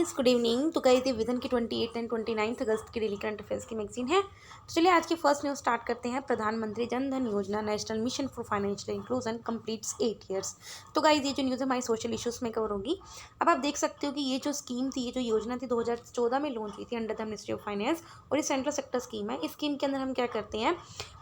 Guys, good evening. तो guys, ये vision की 28 एंड 29 अगस्त की डेली करंट अफेयर्स की मैगजीन है। तो चलिए आज की फर्स्ट न्यूज़ स्टार्ट करते हैं। प्रधानमंत्री जन धन योजना national mission for financial inclusion completes 8 years. तो गाइस, ये जो न्यूज़ है हमारी सोशल इश्यूज़ में कवर होगी। अब आप देख सकते हो कि ये जो स्कीम थी, ये जो योजना थी 2014 में लॉन्च हुई थी under the ministry of finance, और ये सेंट्रल सेक्टर स्कीम है। इस स्कीम के अंदर हम क्या करते हैं,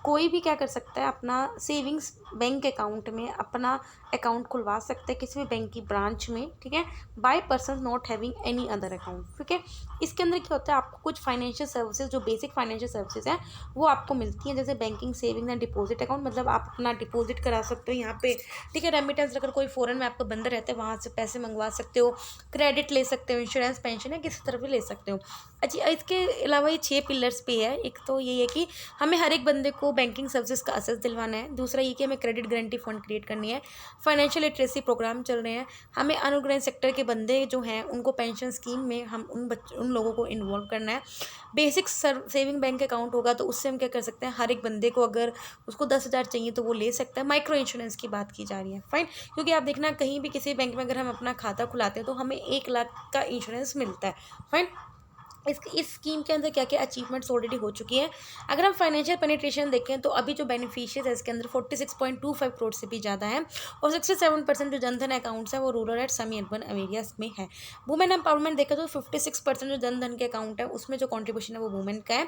कोई भी क्या कर सकता है, अपना सेविंग्स बैंक अकाउंट में अपना अकाउंट खुलवा सकते हैं किसी भी बैंक की ब्रांच में, ठीक है, by person not having any other account. ठीक है, इसके अंदर क्या होता है, आपको कुछ फाइनेंशियल सर्विसेज, जो बेसिक फाइनेंशियल सर्विसेज हैं वो आपको मिलती हैं, जैसे banking, saving and deposit account, मतलब आप अपना डिपॉजिट करा सकते हो यहाँ पे, ठीक है। रेमिटेंस, अगर कोई फॉरेन में आपका बंदा रहता है वहाँ से पैसे मंगवा सकते हो, क्रेडिट ले सकते हो, इंश्योरेंस, पेंशन है किसी तरफ भी ले सकते हो। अच्छा, इसके अलावा ये 6 पिलर्स पे है। एक तो ये है कि हमें हर एक बंदे को बैंकिंग सर्विसेज का एक्सेस दिलवाना है। दूसरा ये कि हमें क्रेडिट गारंटी फंड क्रिएट करनी है। फाइनेंशियल लिटरेसी प्रोग्राम चल रहे हैं। हमें अनुग्रहित सेक्टर के बंदे जो हैं उनको पेंशन स्कीम में हम उन लोगों को इन्वॉल्व करना है। बेसिक सेविंग बैंक अकाउंट होगा तो उससे हम क्या कर सकते हैं, हर एक बंदे को अगर उसको 10,000 चाहिए तो वो ले सकता है। माइक्रो इंश्योरेंस की बात की जा रही है, फाइन, क्योंकि आप देखना कहीं भी किसी बैंक में अगर हम अपना खाता खुलाते हैं तो हमें 1 लाख का इंश्योरेंस मिलता है, फाइन। इस स्कीम के अंदर क्या क्या अचीवमेंट्स ऑलरेडी हो चुकी हैं। अगर हम फाइनेंशियल पेनिट्रेशन देखें तो अभी जो बेनिफिशियर्स है इसके अंदर 46.25 करोड़ से भी ज़्यादा है, और 67% जो जनधन अकाउंट्स हैं वो rural and semi urban areas में है। वुमेन एम्पावरमेंट देखें तो 56% जो जनधन के अकाउंट है उसमें जो कॉन्ट्रीब्यूशन है वो वुमेन का है।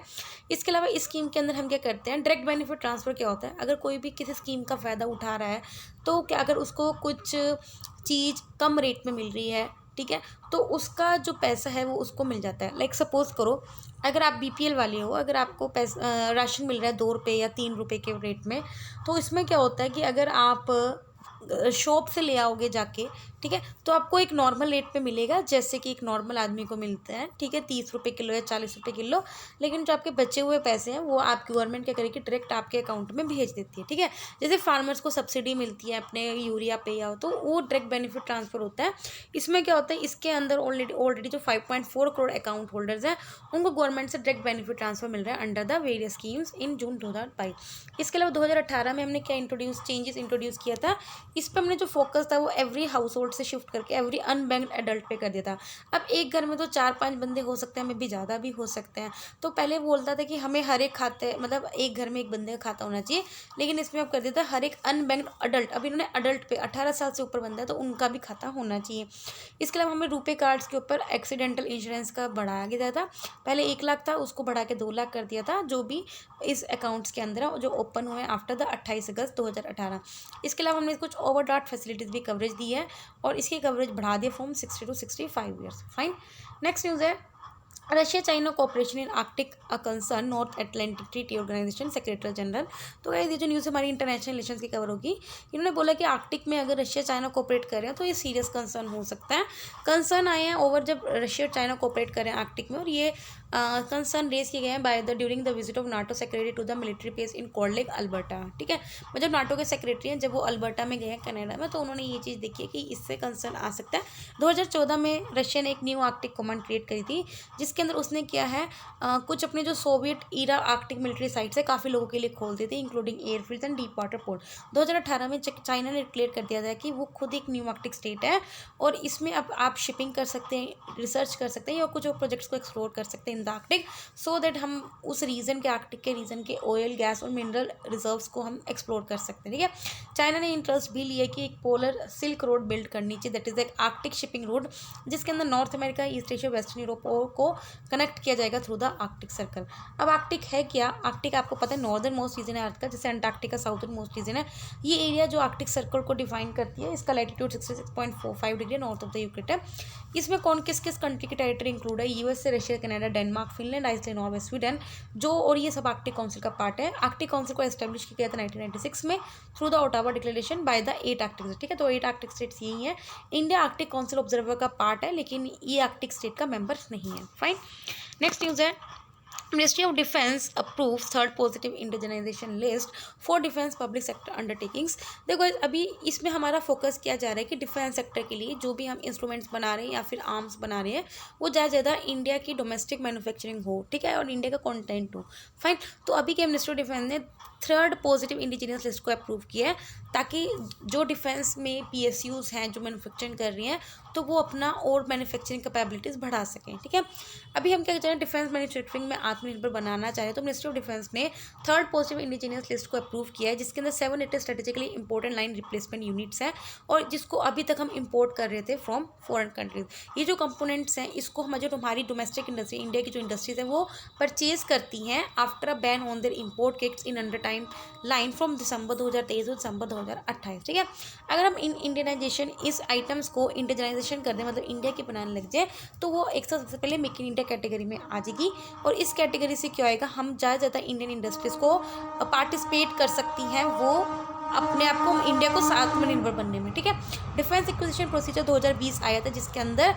इसके अलावा इस स्कीम के अंदर हम क्या करते हैं, डायरेक्ट बेनिफिट ट्रांसफ़र क्या होता है, अगर कोई भी किसी स्कीम का फ़ायदा उठा रहा है तो क्या, अगर उसको कुछ चीज़ कम रेट में मिल रही है, ठीक है, तो उसका जो पैसा है वो उसको मिल जाता है। लाइक सपोज़ करो, अगर आप बीपीएल वाले हो, अगर आपको राशन मिल रहा है 2 रुपये या 3 रुपये के रेट में, तो इसमें क्या होता है कि अगर आप शॉप से ले आओगे जाके, ठीक है, तो आपको एक नॉर्मल रेट पे मिलेगा जैसे कि एक नॉर्मल आदमी को मिलता है, ठीक है, 30 रुपये किलो या 40 रुपये किलो। लेकिन जो आपके बचे हुए पैसे हैं वो आपकी गवर्नमेंट क्या करेगी, डायरेक्ट आपके अकाउंट में भेज देती है, ठीक है। जैसे फार्मर्स को सब्सिडी मिलती है अपने यूरिया पे या तो वो डायरेक्ट बेनिफिट ट्रांसफ़र होता है। इसमें क्या होता है, इसके अंदर ऑलरेडी जो 5.4 करोड़ अकाउंट होल्डर्स हैं उनको गवर्नमेंट से डायरेक्ट बेनिफिट ट्रांसफर मिल रहा है under the various schemes in जून 2022। इसके अलावा 2018 में हमने क्या चेंजेस इंट्रोड्यूस किया था, इस पर हमने जो फोकस था वो एवरी हाउस होल्ड से शिफ्ट करके एवरी अनबैंक्ड एडल्ट पे कर दिया था। अब एक घर में तो 4-5 बंदे हो सकते हैं, हमें भी ज़्यादा भी हो सकते हैं। तो पहले बोलता था कि हमें हर एक खाते, मतलब एक घर में एक बंदे का खाता होना चाहिए, लेकिन इसमें अब कर देता है हर एक अनबैंक्ड अडल्ट। अब इन्होंने अडल्ट पे 18 साल से ऊपर बंदा है तो उनका भी खाता होना चाहिए। इसके अलावा हमें रुपे कार्ड्स के ऊपर एक्सीडेंटल इंश्योरेंस का बढ़ाया गया था। पहले 1 लाख था, उसको बढ़ा के 2 लाख कर दिया था, जो भी इस अकाउंट्स के अंदर है जो ओपन हुए आफ्टर द 28 अगस्त 2018। इसके अलावा हमने कुछ ओवरड्राफ्ट फैसिलिटीज़ भी कवरेज दी है, और इसकी कवरेज बढ़ा दिया from 60 to 65 years, fine. Next news है, Russia China cooperation in Arctic a concern North Atlantic Treaty Organization secretary general. तो गाइस, ये जो न्यूज़ हमारी इंटरनेशनल रिलेशंस की कवर होगी। इन्होंने बोला कि आर्कटिक में अगर रशिया चाइना कोऑपरेट कर रहे हैं तो ये सीरियस कंसर्न हो सकता है। कंसर्न आए हैं ओवर जब रशिया और चाइना कोऑपरेट कर रहे हैं आर्कटिक में, और ये कंसर्न रेज किए गए हैं by the during the visit of NATO secretary to the military base in Cold Lake Alberta, ठीक है। मतलब नाटो के सेक्रेटरी हैं, जब वो अल्बर्टा में गए हैं कनाडा में, तो उन्होंने ये चीज़ देखी है कि इससे कंसर्न आ सकता है। 2014 में रशिया ने एक न्यू आर्कटिक कमांड क्रिएट करी थी, जिसके अंदर उसने किया है कुछ अपने जो Soviet era Arctic military sites है काफ़ी लोगों के लिए खोल दी थी, including airfield and deep water port. 2018 में चाइना ने डिक्लेयर कर दिया था कि वो खुद एक न्यू आर्कटिक स्टेट है, और इसमें अब आप शिपिंग कर सकते हैं, रिसर्च कर सकते हैं, या कुछ और प्रोजेक्ट्स को एक्सप्लोर कर सकते हैं in the Arctic, so that हम उस रीजन के, आर्कटिक के रीजन के ऑयल, गैस और मिनरल रिजर्व्स को हम एक्सप्लोर कर सकते हैं, ठीक है। चाइना ने इंटरेस्ट भी लिया कि एक पोलर सिल्क रोड बिल्ड करनी चाहिए, दैट इज एक आर्कटिक शिपिंग रोड, जिसके अंदर north America, east Asia, western Europe को कनेक्ट किया जाएगा थ्रू द आर्कटिक सर्कल। अब आर्कटिक है क्या, आर्कटिक आपको पता है नॉर्दर्न मोस्ट रीजन है अर्थ का, जैसे अंटार्कटिका साउथर्न मोस्ट रीजन है। ये एरिया जो आर्कटिक सर्कल को डिफाइन करती है, इसका latitude 66.45 degree north of the equator. इसमें कौन किस किस कंट्री की टेरिटरी इंक्लूड है, USA, Russia, Canada, Denmark, Finland, Iceland, Norway, Sweden, जो, और ये सब आर्कटिक काउंसिल का पार्ट है। आर्कटिक काउंसिल को एस्टेब्लिश किया गया था 1996 में through the Ottawa declaration by the 8 Arctic state, ठीक है। तो 8 आर्कटिक स्टेट्स यही है। इंडिया आर्कटिक काउंसिल ऑब्जर्वर का पार्ट है, लेकिन ये आर्कटिक स्टेट का मेंबर नहीं है, फाइन। नेक्स्ट न्यूज़ है, ministry of defence approve third positive indigenisation list for defence public sector undertakings. देखो अभी इसमें हमारा फोकस किया जा रहा है कि डिफेंस सेक्टर के लिए जो भी हम इंस्ट्रूमेंट्स बना रहे हैं या फिर आर्म्स बना रहे हैं वो ज़्यादा ज़्यादा इंडिया की डोमेस्टिक मैन्युफैक्चरिंग हो, ठीक है, और इंडिया का कंटेंट हो। फाइन। तो अभी के मिनिस्ट्री ऑफ डिफेंस ने थर्ड पॉजिटिव इंडिजिनियस लिस्ट को अप्रूव किया है ताकि जो डिफेंस में PSUs हैं जो मैन्युफैक्चरिंग कर रही हैं तो वो अपना और मैन्युफैक्चरिंग कैपेबिलिटीज़ बढ़ा सकें, ठीक है। अभी हम क्या चाह रहे हैं, डिफेंस मैन्युफैक्चरिंग में आत्मनिर्भर बनाना चाह रहे हैं, तो मिनिस्ट्री ऑफ डिफेंस ने थर्ड पॉजिटिव इंडिजिनियस लिस्ट को अप्रूव किया है जिसके अंदर 7 latest strategically important line replacement units हैं और जिसको अभी तक हम इंपोर्ट कर रहे थे फ्रॉम फॉरेन कंट्रीज। ये जो कंपोनेंट्स हैं इसको हम जो हमारी डोमेस्टिक इंडस्ट्री इंडिया की जो इंडस्ट्रीज हैं वो परचेज करती हैं after a ban on their import kits in under time line from December 2023 और दिसंबर 2028, ठीक है। अगर हम इन इंडियनाइजेशन इस आइटम्स को इंडियनाइजेशन कर दें मतलब इंडिया की बनाने लग जाए तो वो एक सबसे पहले मेक इन इंडिया कैटेगरी में आ जाएगी और इस कैटेगरी से क्या होएगा, हम ज़्यादा इंडियन इंडस्ट्रीज़ को पार्टिसिपेट कर सकती हैं वो अपने आप को इंडिया को आत्मनिर्भर बनने में, ठीक है। डिफेंस एक्विजिशन प्रोसीजर 2020 आया था जिसके अंदर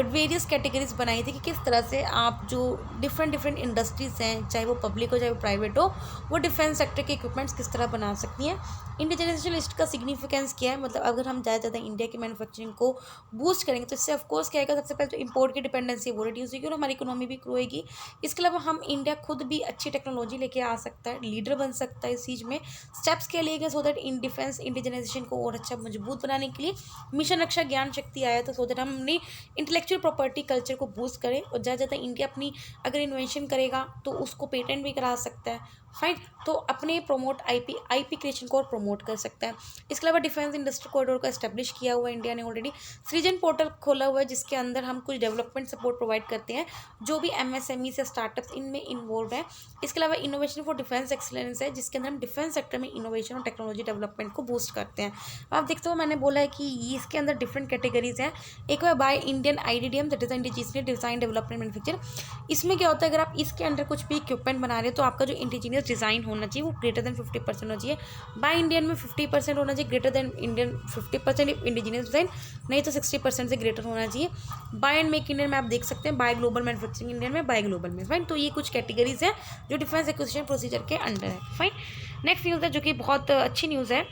वेरियस कैटेगरीज बनाई थी कि किस तरह से आप जो डिफरेंट इंडस्ट्रीज़ हैं चाहे वो पब्लिक हो चाहे वो प्राइवेट हो वो डिफेंस सेक्टर के इक्विपमेंट्स किस तरह बना सकती हैं। इंडिजिनाइजेशन लिस्ट का सिग्निफिकेंस क्या है, मतलब अगर हम ज़्यादा इंडिया की मैन्युफैक्चरिंग को बूस्ट करेंगे तो इससे ऑफकोर्स क्या आएगा, सबसे पहले तो इंपोर्ट की डिपेंडेंसी वो रिड्यूस होगी और हमारी इकोनॉमी भी ग्रो होगी। इसके अलावा हम इंडिया खुद भी अच्छी टेक्नोलॉजी लेके आ सकता है, लीडर बन सकता है इस चीज़ में। स्टेप्स क्या लिए गए so that in defence indigenisation को और अच्छा मजबूत बनाने के लिए मिशन रक्षा ज्ञान शक्ति आया था सो दैट हम अपनी इंटेलेक्चुअल प्रॉपर्टी कल्चर को बूस्ट करें और ज़्यादा इंडिया अपनी अगर इन्वेंशन करेगा तो उसको पेटेंट भी करा सकता है। फाइन। तो अपने प्रमोट आईपी क्रिएशन को और प्रमोट कर सकता है। इसके अलावा डिफेंस इंडस्ट्री कॉरिडोर का एस्टेब्लिश किया हुआ है इंडिया ने ऑलरेडी। सृजन पोर्टल खोला हुआ है जिसके अंदर हम कुछ डेवलपमेंट सपोर्ट प्रोवाइड करते हैं जो भी MSME से स्टार्टअप्स इनमें इन्वॉल्व हैं। इसके अलावा इनोवेशन फॉर डिफेंस एक्सीलेंस है जिसके अंदर हम डिफेंस सेक्टर में इनोवेशन और टेक्नोलॉजी डेवलपमेंट को बूस्ट करते हैं। आप देखते हो मैंने बोला है कि इसके अंदर डिफरेंट कैटेगरीज हैं। एक है by Indian IDDM that is indigenous design development manufacture. इसमें क्या होता है, अगर आप इसके अंदर कुछ भी इक्विपमेंट बना रहे हो तो आपका जो इंडिजिनियस डिज़ाइन होना चाहिए वो ग्रेटर देन 50% होना चाहिए। बाय इंडियन में 50% होना चाहिए, greater than Indian 50% indigenous design, नहीं तो 60% से ग्रेटर होना चाहिए। बाय एंड मेक इंडियन में आप देख सकते हैं, बाय ग्लोबल मैन्युफैक्चरिंग इंडियन में, बाय ग्लोबल में। फाइन। तो ये कुछ कैटेगरीज हैं जो डिफेंस एक्विजिशन प्रोसीजर के अंडर है। फाइन। नेक्स्ट न्यूज़ है जो कि बहुत अच्छी न्यूज़ है।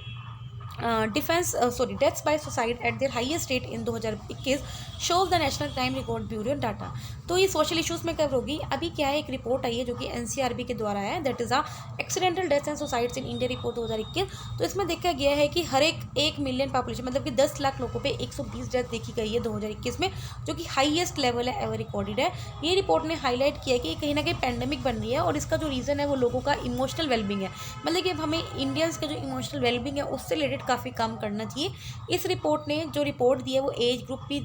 Deaths bye suicide eight there highest rate in 2021 shows the national crime record bureau data. तो ये सोशल इश्यूज़ में कवर होगी। अभी क्या है, एक रिपोर्ट आई है जो कि NCRB के द्वारा है, that is a accidental deaths and suicides in India report 2021। तो इसमें देखा गया है कि हर एक 1 मिलियन पॉपुलेशन मतलब कि 10 लाख लोगों पे 120 डेथ देखी गई है 2021 में, जो कि हाईएस्ट लेवल है एवर रिकॉर्डेड है। ये रिपोर्ट ने हाईलाइट किया कि कहीं ना कहीं पैंडेमिक बन रही है और इसका जो रीज़न है वो लोगों का इमोशनल वेलबिंग है। मतलब कि अब हमें इंडियंस का जो इमोशनल वेलबिंग है उससे रिलेटेड काफ़ी काम करना चाहिए। इस रिपोर्ट ने जो रिपोर्ट दी है वो एज ग्रुप भी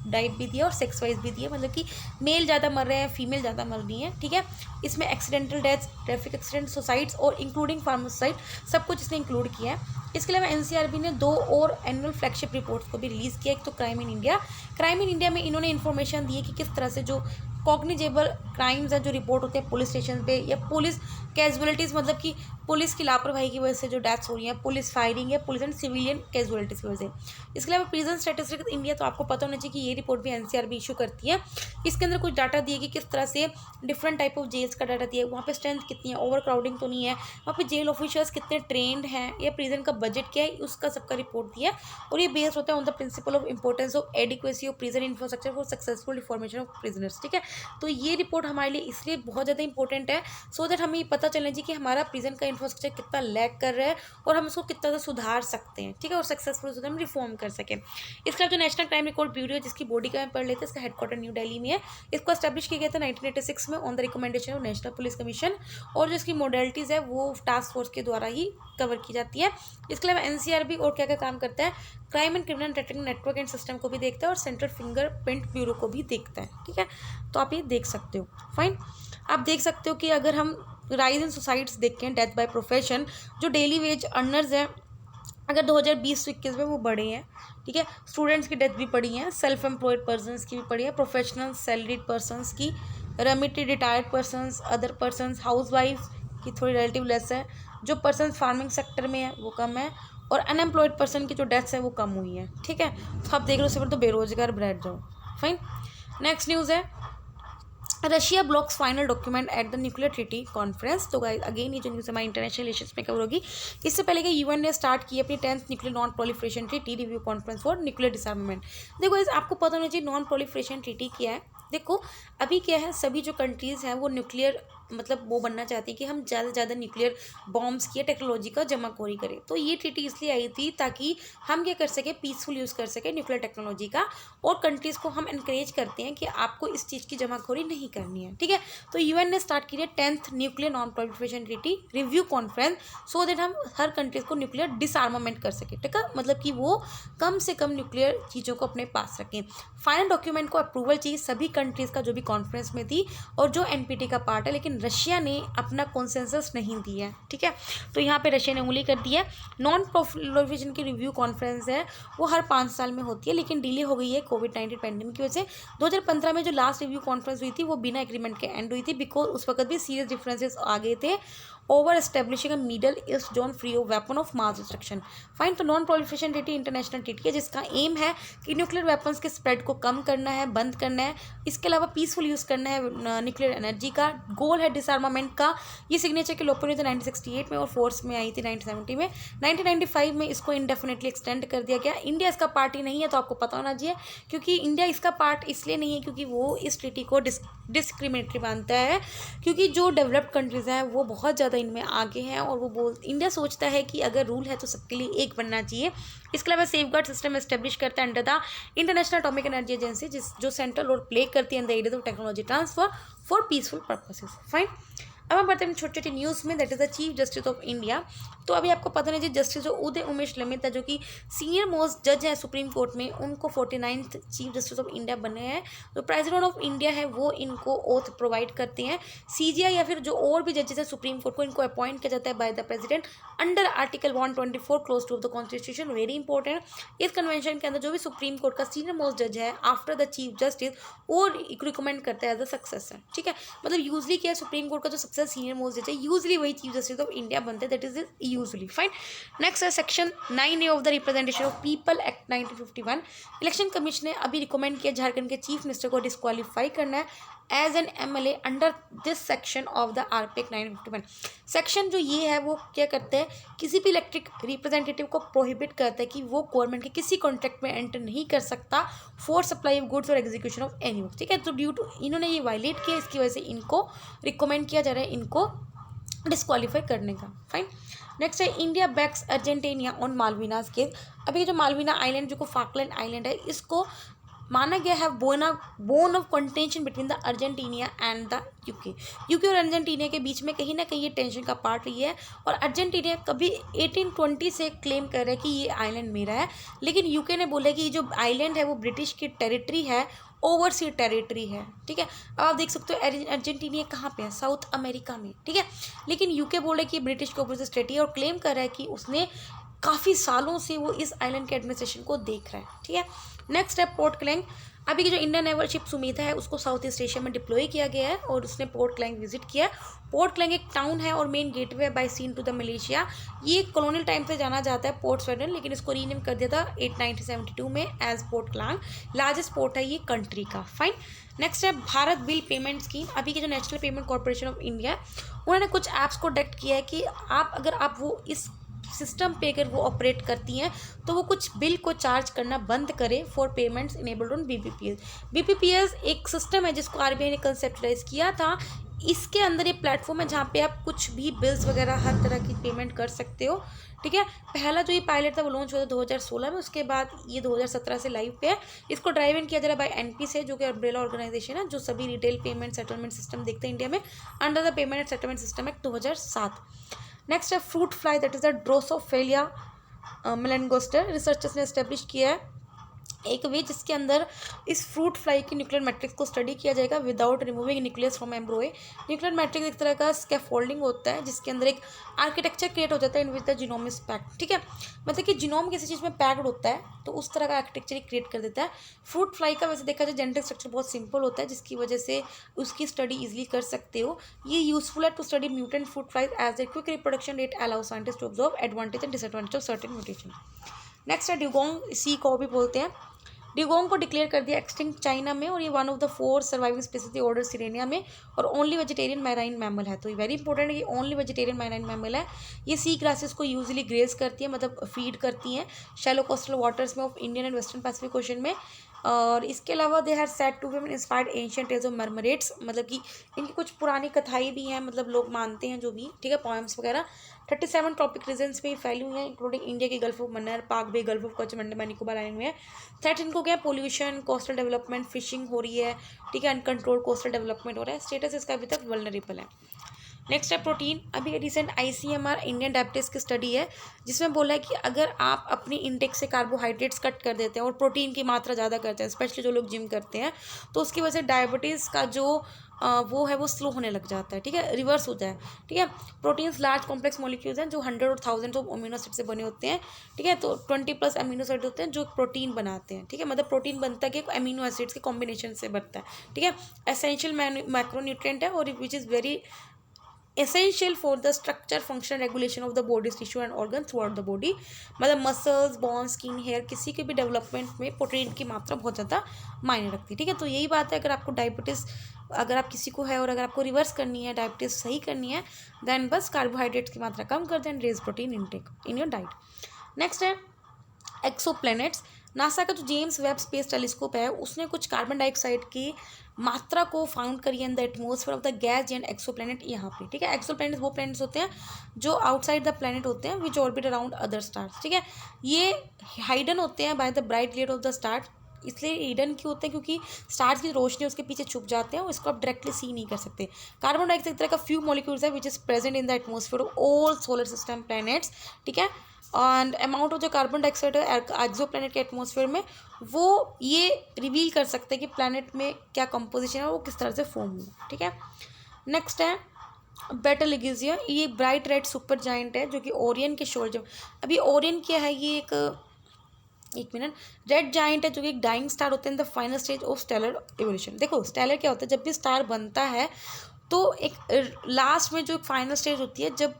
डाइट भी दिया और सेक्स वाइज भी दिया, मतलब कि मेल ज़्यादा मर रहे हैं, फीमेल ज़्यादा मर रही हैं, ठीक है। इसमें accidental deaths, traffic accident, suicides और इंक्लूडिंग फार्मासाइड सब कुछ इसने इंक्लूड किया है। इसके अलावा NCRB ने 2 और एनुअल फ्लैगशिप रिपोर्ट्स को भी रिलीज़ किया। एक तो क्राइम इन इंडिया में इन्होंने इन्फॉर्मेशन दी है कि किस तरह से जो कॉग्निजेबल क्राइम्स हैं जो रिपोर्ट होते हैं पुलिस स्टेशन पे या पुलिस कैजुअलिटीज़, मतलब कि पुलिस की लापरवाही की वजह से जो डेथ्स हो रही हैं, पुलिस फायरिंग या पुलिस एंड सिविलियन कैजुअलिटीज़ की वजह से। इसके अलावा प्रिजन स्टैटिस्टिक्स इंडिया, तो आपको पता होना चाहिए कि ये रिपोर्ट भी NCRB इशू करती है। इसके अंदर कुछ डाटा दिए कि किस तरह से डिफरेंट टाइप ऑफ जेल्स का डाटा दिया है, वहाँ पे स्ट्रेंथ कितनी है, ओवर क्राउडिंग तो नहीं है, वहाँ पे जेल ऑफिसर्स कितने ट्रेंड हैं या प्रिजन का बजट क्या है, उसका सबका रिपोर्ट दिया है। और ये बेस्ड होता है on the principle of importance of adequacy of prison infrastructure for successful reformation of prisoners, ठीक है। तो ये रिपोर्ट हमारे लिए इसलिए बहुत ज़्यादा इंपॉर्टेंट है सो दैट हमें पता चलना चाहिए कि हमारा प्रिजन का इंफ्रास्ट्रक्चर कितना लैग कर रहा है और हम इसको कितना सुधार सकते हैं, ठीक है, और सक्सेसफुल हम रिफॉर्म कर सकें। इसका जो नेशनल क्राइम रिकॉर्ड ब्यूरो है जिसकी बॉडी का हम पढ़ लेते हैं, इसका हेडक्वार्टर न्यू दिल्ली में है। इसको एस्टैब्लिश किया गया था 1986 में on the recommendation of national police commission, और जो इसकी मॉडलिटीज़ है वो टास्क फोर्स के द्वारा ही कवर की जाती है। इसके अलावा NCRB और क्या क्या काम करता है, crime and criminal tracking network and system को भी देखता है और सेंट्रल फिंगरप्रिंट ब्यूरो को भी देखता है, ठीक है। तो आप ये देख सकते हो। फाइन। आप देख सकते हो कि अगर हम राइज इन सुसाइड्स देखें, डेथ बाय प्रोफेशन, जो डेली वेज अर्नर्स हैं अगर 2020-21 में वो बढ़े हैं, ठीक है। स्टूडेंट्स की डेथ भी पड़ी है, सेल्फ एम्प्लॉयड पर्सनस की भी पड़ी है, प्रोफेशनल सैलरीड पर्सनस की, remitted retired persons, other persons, house wife की थोड़ी रिलेटिव लेस है, जो पर्सन फार्मिंग सेक्टर में है वो कम है, और अनएम्प्लॉयड पर्सन की जो डेथ्स है वो कम हुई है, ठीक है। तो आप देख लो, सिर्फ तो बेरोजगार बैठ जाओ। फाइन। नेक्स्ट न्यूज़ है Russia blocks final document at the nuclear treaty conference. तो गाइस अगेन ये जो न्यूज़ हमारी इंटरनेशनल रिलेशंस में कवर होगी। इससे पहले कि यूएन ने स्टार्ट की अपनी 10th nuclear non proliferation treaty review conference for nuclear डिसआर्मामेंट। देखो गाइस आपको पता होना चाहिए नॉन प्रोलिफरेशन ट्रीटी क्या है। देखो अभी क्या है, सभी जो कंट्रीज़ हैं वो न्यूक्लियर मतलब वो बनना चाहती है कि हम ज़्यादा से ज़्यादा न्यूक्लियर बॉम्ब्स की टेक्नोलॉजी का जमाखोरी करें। तो ये ट्रीटी इसलिए आई थी ताकि हम क्या कर सकें, पीसफुल यूज़ कर सकें न्यूक्लियर टेक्नोलॉजी का, और कंट्रीज़ को हम इनक्रेज करते हैं कि आपको इस चीज़ की जमाखोरी नहीं करनी है। ठीक है, तो यूएन ने स्टार्ट की है 10th nuclear non proliferation treaty review conference, so that हम हर कंट्रीज़ को न्यूक्लियर डिसआर्मामेंट कर सकें। ठीक है, मतलब कि वो कम से कम न्यूक्लियर चीज़ों को अपने पास रखें। फाइनल डॉक्यूमेंट को अप्रूवल चाहिए सभी कंट्रीज़ का जो भी कॉन्फ्रेंस में थी और जो एनपीटी का पार्ट है, लेकिन रशिया ने अपना कॉन्सेंसस नहीं दिया है। ठीक है, तो यहाँ पे रशिया ने उंगली कर दी है। नॉन प्रोलिफरेशन की रिव्यू कॉन्फ्रेंस है वो हर 5 साल में होती है, लेकिन डिले हो गई है कोविड-19 पैंडेमिक की वजह से। 2015 में जो लास्ट रिव्यू कॉन्फ्रेंस हुई थी वो बिना एग्रीमेंट के एंड हुई थी, बिकॉज उस वक्त भी सीरियस डिफरेंसेस आ गए थे over establishing a middle east zone free of weapon of mass destruction. Fine, तो non proliferation treaty international treaty है जिसका एम है कि न्यूक्लियर वेपन्स के स्प्रेड को कम करना है, बंद करना है, इसके अलावा पीसफुल यूज़ करना है न्यूक्लियर एनर्जी का। गोल है डिसआर्मामेंट का। ये सिग्नेचर के लोगों ने तो 1968 में और फोर्स में आई थी 1970 में। 1995 में इसको इंडेफिनेटली एक्सटेंड कर दिया गया। इंडिया इसका पार्टी नहीं है, तो आपको पता होना चाहिए, क्योंकि इंडिया इसका पार्ट इसलिए नहीं है क्योंकि वो इस ट्रीटी को डिस्क्रिमिनेटरी मानता है, क्योंकि जो डेवलप्ड कंट्रीज़ हैं वो बहुत ज़्यादा इनमें आगे हैं, और वो इंडिया सोचता है कि अगर रूल है तो सबके लिए एक बनना चाहिए। इसके अलावा सेफगार्ड सिस्टम एस्टेब्लिश करता है under the international atomic energy agency, जो सेंट्रल रोल प्ले करती है in the area of technology transfer for peaceful purposes. Fine, अब हम बढ़ते हैं छोटी छोटी न्यूज़ में, that is the chief justice of India. तो अभी आपको पता नहीं, जस्टिस जो उदय उमेश ललित है जो कि सीनियर मोस्ट जज है सुप्रीम कोर्ट में, उनको 49th chief justice of India बने हैं। जो प्रेसिडेंट ऑफ इंडिया है वो इनको ओथ प्रोवाइड करते हैं। सीजीआई या फिर जो और भी जजेस है सुप्रीम कोर्ट को, इनको अपॉइंट किया जाता है by the president under article 124 close to the constitution. Very important, इस कन्वेंशन के अंदर जो भी सुप्रीम कोर्ट का सीनियर मोस्ट जज है आफ्टर द चीफ जस्टिस वो रिकमेंड करता है एज अ सक्सेसर। ठीक है, मतलब यूजली क्या है, सुप्रीम कोर्ट का जो सक्सेस सीनियर मोस्ट जज है यूजली वही चीफ जस्टिस ऑफ इंडिया बनते हैं, that is usually. Fine, next है section 9A of the representation of people act 1951। Election commission ने अभी रिकमेंड किया झारखंड के चीफ मिनिस्टर को डिस्क्वालीफाई करना है as an MLA under this section of the RPEC 1951। Section जो ये है वो क्या करते हैं, किसी भी इलेक्ट्रिक रिप्रेजेंटेटिव को प्रोहिबिट करता है कि वो गवर्नमेंट के किसी कॉन्ट्रैक्ट में एंटर नहीं कर सकता फॉर सप्लाई ऑफ गुड्स और एग्जीक्यूशन ऑफ एनी वर्क। ठीक है, तो ड्यू टू इन्होंने ये वायलेट किया, इसकी वजह से इनको रिकमेंड किया जा रहा है इनको डिस्क्वालीफाई करने का। फाइन, नेक्स्ट है India backs Argentina on Malvinas case. अभी जो मालवीना आइलैंड जो को फाकलैंड आइलैंड है, इसको माना गया है bone of contention between the Argentina and the UK और अर्जेंटीना के बीच में कहीं ना कहीं ये टेंशन का पार्ट रही है। और अर्जेंटीना कभी 1820 से क्लेम कर रहा है कि ये आइलैंड मेरा है, लेकिन यूके ने बोला कि ये जो आइलैंड है वो ब्रिटिश की टेरिटरी है, ओवरसी टेरिटरी है। ठीक है, अब आप देख सकते हो अर्जेंटीना कहाँ पे है, साउथ अमेरिका में। ठीक है, लेकिन यूके बोल रहा है कि ब्रिटिश के ऊपर से स्टेट है और क्लेम कर रहा है कि उसने काफ़ी सालों से वो इस आइलैंड के एडमिनिस्ट्रेशन को देख रहा है। ठीक है, नेक्स्ट है पोर्ट क्लैंग। अभी की जो इंडियन नेवल शिप सुमीता है उसको साउथ ईस्ट एशिया में डिप्लॉय किया गया है और उसने पोर्ट क्लैंग विजिट किया है। पोर्ट क्लैंग एक टाउन है और main gateway by sea to the Malaysia. ये कॉलोनियल टाइम से जाना जाता है पोर्ट स्वेडन, लेकिन इसको रीनेम कर दिया था 1972 में as port Klang. Largest port है ये कंट्री का। फाइन, नेक्स्ट है भारत बिल पेमेंट स्कीम। अभी के जो national payment corporation of India उन्होंने कुछ ऐप्स को डायरेक्ट किया है कि अगर आप वो इस सिस्टम पे अगर वो ऑपरेट करती हैं तो वो कुछ बिल को चार्ज करना बंद करे for payments enabled on BPPS एक सिस्टम है जिसको RBI ने कंसेप्टलाइज किया था। इसके अंदर ये प्लेटफॉर्म है जहाँ पे आप कुछ भी बिल्स वगैरह हर तरह की पेमेंट कर सकते हो। ठीक है, पहला जो ये पायलट था वो लॉन्च हुआ था 2016 में, उसके बाद ये 2017 से लाइव पे है। इसको ड्राइव इन किया जा रहा है बाय NP से, जो कि अम्ब्रेला ऑर्गेनाइजेशन है जो सभी रिटेल पेमेंट सेटलमेंट सिस्टम देखते हैं इंडिया में under the payment and settlement system act 2007। Next है fruit fly, that is the drosophila melanogaster. Researchers ने एस्टेब्लिश किया है एक वे जिसके अंदर इस फ्रूट फ्लाई की न्यूक्लियर मैट्रिक्स को स्टडी किया जाएगा without removing nucleus from embryo. Nuclear matrix एक तरह का स्कैफोल्डिंग होता है जिसके अंदर एक आर्किटेक्चर क्रिएट हो जाता है in which the genome is packed. ठीक है, मतलब कि जीनोम किसी चीज़ में पैक्ड होता है तो उस तरह का आर्किटेक्चर ही क्रिएट कर देता है। फ्रूट फ्लाई का वैसे देखा जाए जेनेटिक स्ट्रक्चर बहुत सिंपल होता है जिसकी वजह से उसकी स्टडी ईजिली कर सकते हो। ये यूजफुल है to study mutant fruit flies as a quick reproduction rate allow scientist to observe advantage and disadvantage of certain mutation. Next है ड्यूगोंग सी को भी बोलते हैं। ड्यूगोंग को डिक्लेयर कर दिया एक्सटिंक्ट चाइना में, और ये one of the 4 surviving species the order Sirenia में, और ओनली वेजिटेरियन मैराइन मैमल है। तो ये वेरी इंपॉर्टेंट है कि ओनली वेजिटेरियन मैराइन मैमल है। ये सी ग्रासेस को यूजुअली ग्रेज करती है, मतलब फीड करती हैं शैलो कोस्टल वाटर्स में of Indian and western Pacific ocean में। और इसके अलावा they have said to be inspired ancient tales of mermaids, मतलब कि इनकी कुछ पुरानी कथाएं भी हैं, मतलब लोग मानते हैं जो भी, ठीक है, पोएम्स वगैरह। 37 ट्रॉपिक रीजन्स में फैली हुई हैं, इंक्लूडिंग इंडिया के gulf of Mannar, Palk bay, gulf of Kutch, Andaman Nicobar island में है। थ्रेट इनको क्या है, पोल्यूशन, कोस्टल डेवलपमेंट, फिशिंग हो रही है, ठीक है, अनकंट्रोल्ड कोस्टल डेवलपमेंट हो रहा है। स्टेटस इसका अभी तक वल्नरेबल है। नेक्स्ट है प्रोटीन। अभी रिसेंट ICMR इंडियन डायबिटीज़ की स्टडी है जिसमें बोला है कि अगर आप अपनी इंटेक से कार्बोहाइड्रेट्स कट कर देते हैं और प्रोटीन की मात्रा ज़्यादा करते हैं, स्पेशली जो लोग जिम करते हैं, तो उसकी वजह से डायबिटीज़ का जो वो है वो स्लो होने लग जाता है, ठीक है, रिवर्स होता है, ठीक है। प्रोटीन्स लार्ज कॉम्प्लेक्स मॉलिक्यूल्स हैं जो 100 और 1000 ऑफ अमीनो एसिड से बने होते हैं, ठीक है। तो 20+ अमीनो एसिड होते हैं जो प्रोटीन बनाते हैं, ठीक है, मतलब प्रोटीन बनता है कि अमीनो एसिड्स के कॉम्बिनेशन से बनता है, ठीक है। एसेंशियल मैक्रोन्यूट्रिएंट है और which is very essential for the structure function regulation of the body's tissue and organ throughout the body, मतलब मसल्स, बोन्स, स्किन, हेयर, किसी के भी डेवलपमेंट में प्रोटीन की मात्रा बहुत ज़्यादा मायने रखती है, ठीक है। तो यही बात है, अगर आपको डायबिटीज़ अगर आप किसी को है और अगर आपको रिवर्स करनी है, डायबिटीज़ सही करनी है, देन बस कार्बोहाइड्रेट्स की मात्रा कम कर दें and raise protein intake in your diet. Next है एक्सोप्लैनेट्स। नासा का जो जेम्स वेब स्पेस टेलीस्कोप है उसने कुछ कार्बन डाइऑक्साइड की मात्रा को फाउंड करी in the atmosphere of the gas and exoplanet यहाँ पे, ठीक है। एक्सोप्लैनेट वो प्लैनेट्स होते हैं जो आउटसाइड द प्लैनेट होते हैं विच ऑर्बिट अराउंड अदर स्टार्स, ठीक है। ये हाइडन होते हैं by the bright light of the star. इसलिए हिडन क्यों होते हैं, क्योंकि स्टार्स की रोशनी उसके पीछे छुप जाते हैं और इसको आप डायरेक्टली सी नहीं कर सकते। कार्बन डाइऑक्साइड तरह का फ्यू मॉलिक्यूल्स है which is present in the atmosphere of all solar system planets, ठीक है। एंड अमाउंट ऑफ जो कार्बन डाइऑक्साइड है एक्सो प्लैनेट के एटमॉस्फेयर में, वो ये रिवील कर सकते हैं कि प्लैनेट में क्या कंपोजिशन है, वो किस तरह से फॉर्म हुआ, ठीक है। नेक्स्ट है बेटलगिजिया। ये ब्राइट रेड सुपर जाइंट है जो कि ओरियन के शोल्डर। अभी ओरियन क्या है, ये एक मिनट, रेड जाइंट है जो कि एक डाइंग स्टार होते हैं the final stage of stellar evolution. देखो स्टेलर क्या होता है, जब भी स्टार बनता है तो एक लास्ट में जो फाइनल स्टेज होती है, जब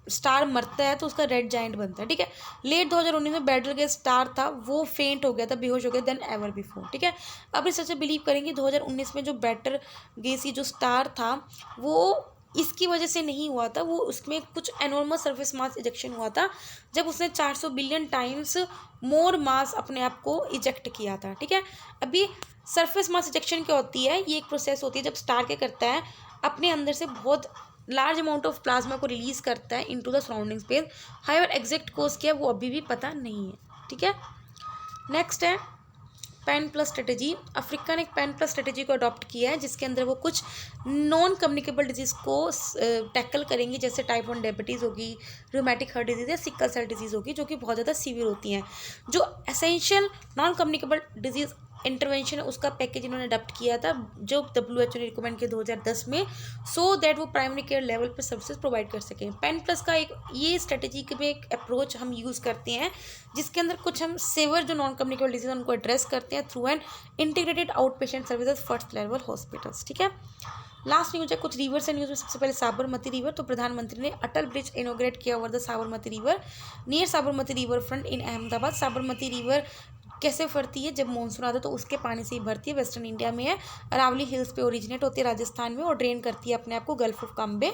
स्टार मरता है तो उसका रेड जाइंट बनता है, ठीक है। लेट 2019 में बेटलगेज स्टार था वो फेंट हो गया था, बेहोश हो गया देन एवर बिफोर, ठीक है। अब इस सच बिलीव करेंगे 2019 में जो बेटलगेज जो स्टार था वो इसकी वजह से नहीं हुआ था, वो उसमें कुछ एनॉर्मस सरफेस मास इजेक्शन हुआ था जब उसने 400 बिलियन टाइम्स मोर मास अपने आप को इजेक्ट किया था, ठीक है। अभी सरफेस मास इजेक्शन क्या होती है, ये एक प्रोसेस होती है जब स्टार क्या करता है, अपने अंदर से बहुत लार्ज अमाउंट ऑफ प्लाज्मा को रिलीज करता है into the surrounding space. However exact cause क्या है वो अभी भी पता नहीं है, ठीक है। नेक्स्ट है पेन प्लस स्ट्रेटेजी। अफ्रीका ने एक पेन प्लस स्ट्रेटेजी को अडॉप्ट किया है जिसके अंदर वो कुछ नॉन कम्युनिकेबल डिजीज़ को टैकल करेंगे, जैसे टाइप 1 डायबिटीज़ होगी, रूमेटिक हार्ट डिजीज़ या सिकल सेल डिजीज़ होगी जो कि बहुत ज़्यादा सीवियर होती हैं। जो essential non communicable disease intervention है उसका पैकेज इन्होंने अडॉप्ट किया था जो WHO ने रिकमेंड किया 2010 में, सो दैट वो प्राइमरी केयर लेवल पर सर्विसेज प्रोवाइड कर सकें। पेन प्लस का एक ये स्ट्रेटेजी में एक अप्रोच हम यूज़ करते हैं जिसके अंदर कुछ हम सेवर जो नॉन कम्युनिकेबल डिजीज उनको एड्रेस करते हैं through an integrated out patient services first level hospitals, ठीक है। लास्ट न्यूज है कुछ रिवर से न्यूज़ में। सबसे पहले साबरमती रिवर, तो प्रधानमंत्री ने अटल ब्रिज इनोग्रेट किया over the Sabarmati river near Sabarmati river front in Ahmedabad. Sabarmati river कैसे भरती है, जब मानसून आता है तो उसके पानी से ही भरती है। वेस्टर्न इंडिया में है, अरावली हिल्स पे ओरिजिनेट होती है राजस्थान में और ड्रेन करती है अपने आप को गल्फ ऑफ काम्बे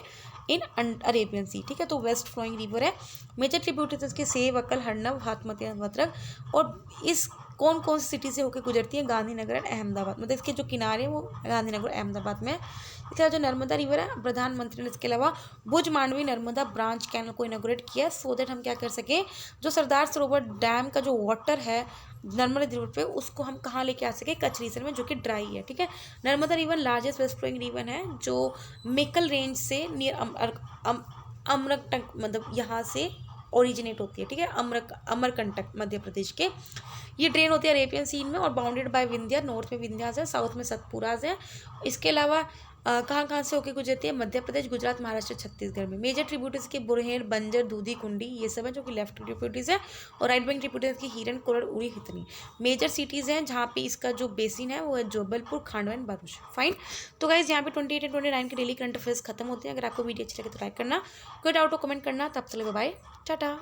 इन अरेबियन सी, ठीक है। तो वेस्ट फ्लोइंग रिवर है। मेजर ट्रिब्यूटरीज के सेव, अकल, हरनव, हाथमती, वत्रक, और इस कौन कौन सी सिटी से होकर गुजरती है, गांधीनगर एंड अहमदाबाद, मतलब इसके जो किनारे हैं वो गांधीनगर अहमदाबाद में है। इसके अलावा जो नर्मदा रिवर है, प्रधानमंत्री ने इसके अलावा भुज मांडवी नर्मदा ब्रांच कैनल को इनोग्रेट किया सो दैट हम क्या कर सकें, जो सरदार सरोवर डैम का जो वाटर है नर्मदा रिवर पे उसको हम कहाँ लेके आ सके, कच्छ रीजन में जो कि ड्राई है, ठीक है। Narmada river largest west flowing river है जो मेकल रेंज से नियर अमरकंटक मतलब यहाँ से ओरिजिनेट होती है, ठीक है। अमरकंटक मध्य प्रदेश के ये ड्रेन होती है अरेबियन सी में और बाउंडेड बाय विंध्या। नॉर्थ में विंध्यास है, साउथ में सतपुराज है। इसके अलावा कहाँ से होकर गुजरती है, मध्य प्रदेश, गुजरात, महाराष्ट्र, छत्तीसगढ़ में। मेजर ट्रिब्यूटरीज के बुरहेर, बंजर, दूधी, कुंडी ये सब है जो कि लेफ्ट ट्रिब्यूटरीज है, और राइट बैंक ट्रिब्यूटरीज की हिरन, कोरल, उड़ी, हितनी। मेजर सिटीज़ हैं जहाँ पे इसका जो बेसिन है वो है जबलपुर, खांडवा एंड भरूच। फाइन। तो गाइज यहाँ पे 28 और 29 के डेली करंट अफेयर्स खत्म होते हैं। अगर आपको वीडियो अच्छी लगे तो लाइक करना, कोई डाउट हो कमेंट करना। तब तक बाय, टाटा।